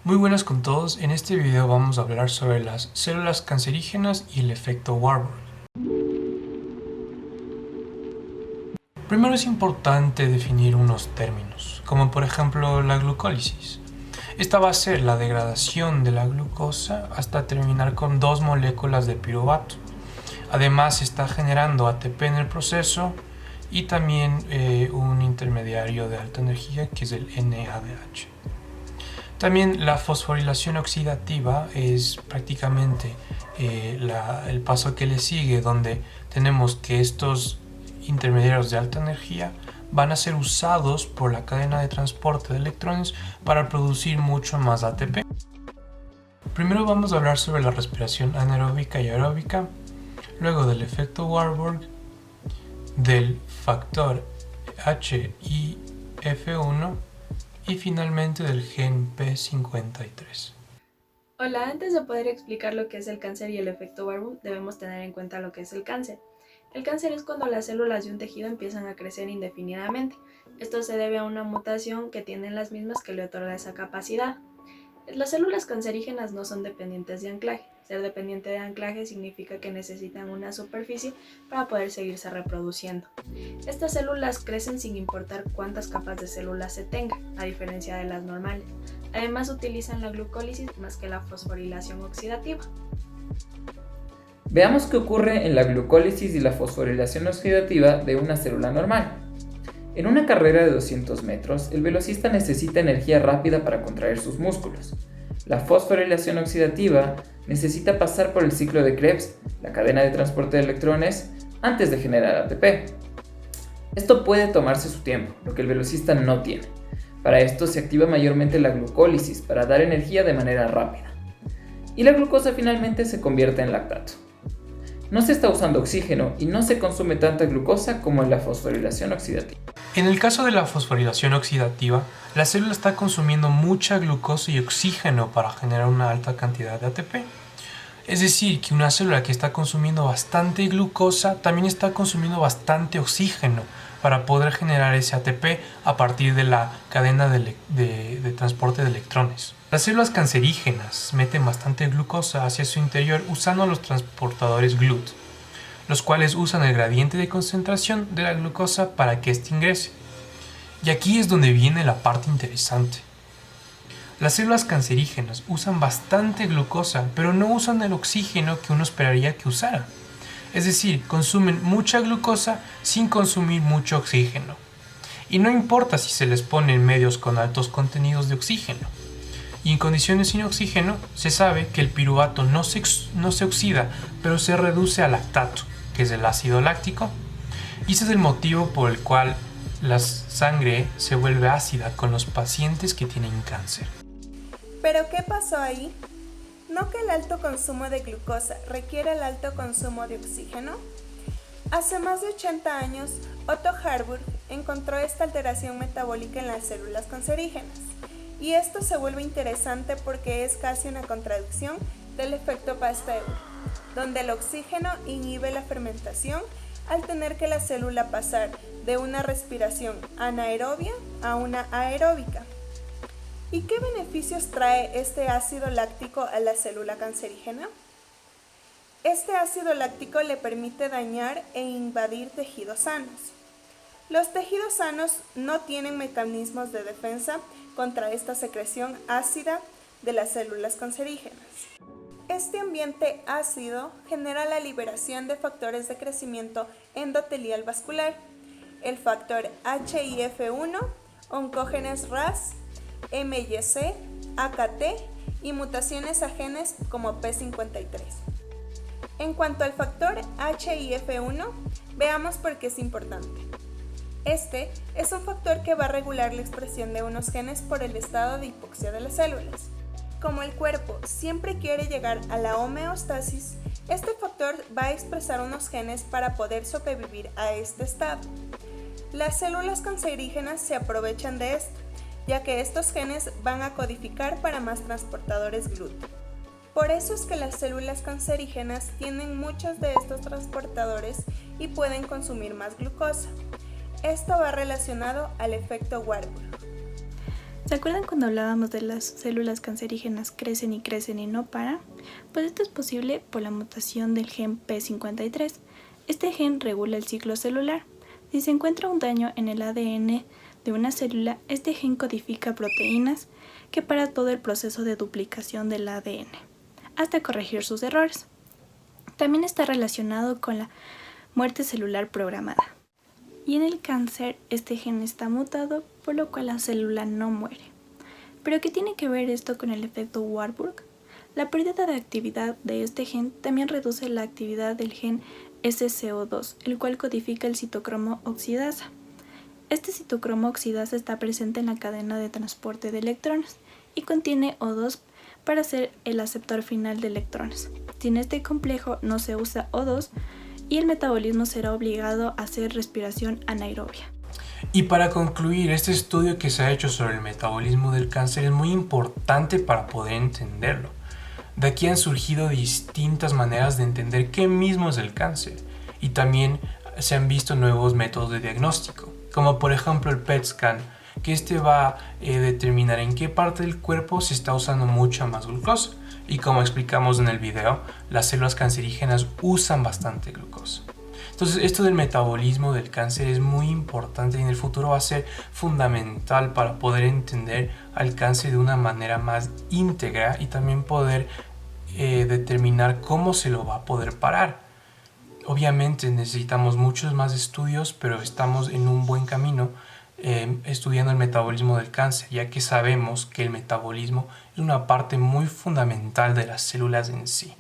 Muy buenas con todos, en este video vamos a hablar sobre las células cancerígenas y el efecto Warburg. Primero es importante definir unos términos, como por ejemplo la glucólisis. Esta va a ser la degradación de la glucosa hasta terminar con dos moléculas de piruvato. Además se está generando ATP en el proceso y también un intermediario de alta energía que es el NADH. También la fosforilación oxidativa es prácticamente el paso que le sigue, donde tenemos que estos intermediarios de alta energía van a ser usados por la cadena de transporte de electrones para producir mucho más ATP. Primero vamos a hablar sobre la respiración anaeróbica y aeróbica, luego del efecto Warburg, del factor HIF1 y finalmente del gen P53. Hola, antes de poder explicar lo que es el cáncer y el efecto Warburg, debemos tener en cuenta lo que es el cáncer. El cáncer es cuando las células de un tejido empiezan a crecer indefinidamente. Esto se debe a una mutación que tienen las mismas que le otorga esa capacidad. Las células cancerígenas no son dependientes de anclaje. Ser dependiente de anclaje significa que necesitan una superficie para poder seguirse reproduciendo. Estas células crecen sin importar cuántas capas de células se tengan, a diferencia de las normales. Además utilizan la glucólisis más que la fosforilación oxidativa. Veamos qué ocurre en la glucólisis y la fosforilación oxidativa de una célula normal. En una carrera de 200 metros, el velocista necesita energía rápida para contraer sus músculos. La fosforilación oxidativa necesita pasar por el ciclo de Krebs, la cadena de transporte de electrones, antes de generar ATP. Esto puede tomarse su tiempo, lo que el velocista no tiene. Para esto se activa mayormente la glucólisis para dar energía de manera rápida. Y la glucosa finalmente se convierte en lactato. No se está usando oxígeno y no se consume tanta glucosa como en la fosforilación oxidativa. En el caso de la fosforilación oxidativa, la célula está consumiendo mucha glucosa y oxígeno para generar una alta cantidad de ATP. Es decir, que una célula que está consumiendo bastante glucosa también está consumiendo bastante oxígeno para poder generar ese ATP a partir de la cadena de transporte de electrones. Las células cancerígenas meten bastante glucosa hacia su interior usando los transportadores GLUT, los cuales usan el gradiente de concentración de la glucosa para que éste ingrese. Y aquí es donde viene la parte interesante. Las células cancerígenas usan bastante glucosa, pero no usan el oxígeno que uno esperaría que usaran. Es decir, consumen mucha glucosa sin consumir mucho oxígeno. Y no importa si se les pone en medios con altos contenidos de oxígeno. Y en condiciones sin oxígeno, se sabe que el piruvato no se oxida, pero se reduce a lactato, que es el ácido láctico. Y ese es el motivo por el cual la sangre se vuelve ácida con los pacientes que tienen cáncer. ¿Pero qué pasó ahí? ¿No que el alto consumo de glucosa requiere el alto consumo de oxígeno? Hace más de 80 años, Otto Warburg encontró esta alteración metabólica en las células cancerígenas. Y esto se vuelve interesante porque es casi una contradicción del efecto Pasteur, donde el oxígeno inhibe la fermentación al tener que la célula pasar de una respiración anaerobia a una aeróbica. ¿Y qué beneficios trae este ácido láctico a la célula cancerígena? Este ácido láctico le permite dañar e invadir tejidos sanos. Los tejidos sanos no tienen mecanismos de defensa contra esta secreción ácida de las células cancerígenas. Este ambiente ácido genera la liberación de factores de crecimiento endotelial vascular, el factor HIF1, oncógenes RAS, MYC, AKT y mutaciones a genes como P53. En cuanto al factor HIF1, veamos por qué es importante. Este es un factor que va a regular la expresión de unos genes por el estado de hipoxia de las células. Como el cuerpo siempre quiere llegar a la homeostasis, este factor va a expresar unos genes para poder sobrevivir a este estado. Las células cancerígenas se aprovechan de esto, ya que estos genes van a codificar para más transportadores GLUT. Por eso es que las células cancerígenas tienen muchos de estos transportadores y pueden consumir más glucosa. Esto va relacionado al efecto Warburg. ¿Se acuerdan cuando hablábamos de las células cancerígenas crecen y no paran? Pues esto es posible por la mutación del gen P53. Este gen regula el ciclo celular. Si se encuentra un daño en el ADN de una célula, este gen codifica proteínas que para todo el proceso de duplicación del ADN, hasta corregir sus errores. También está relacionado con la muerte celular programada. Y en el cáncer, este gen está mutado, por lo cual la célula no muere. ¿Pero qué tiene que ver esto con el efecto Warburg? La pérdida de actividad de este gen también reduce la actividad del gen SCO2, el cual codifica el citocromo oxidasa. Este citocromo oxidasa está presente en la cadena de transporte de electrones y contiene O2 para ser el aceptor final de electrones. Sin este complejo no se usa O2 y el metabolismo será obligado a hacer respiración anaerobia. Y para concluir, este estudio que se ha hecho sobre el metabolismo del cáncer es muy importante para poder entenderlo. De aquí han surgido distintas maneras de entender qué mismo es el cáncer y también se han visto nuevos métodos de diagnóstico, como por ejemplo el PET scan, que este va a determinar en qué parte del cuerpo se está usando mucha más glucosa. Y como explicamos en el video, las células cancerígenas usan bastante glucosa. Entonces, esto del metabolismo del cáncer es muy importante y en el futuro va a ser fundamental para poder entender al cáncer de una manera más íntegra y también poder determinar cómo se lo va a poder parar. Obviamente necesitamos muchos más estudios, pero estamos en un buen camino estudiando el metabolismo del cáncer, ya que sabemos que el metabolismo es una parte muy fundamental de las células en sí.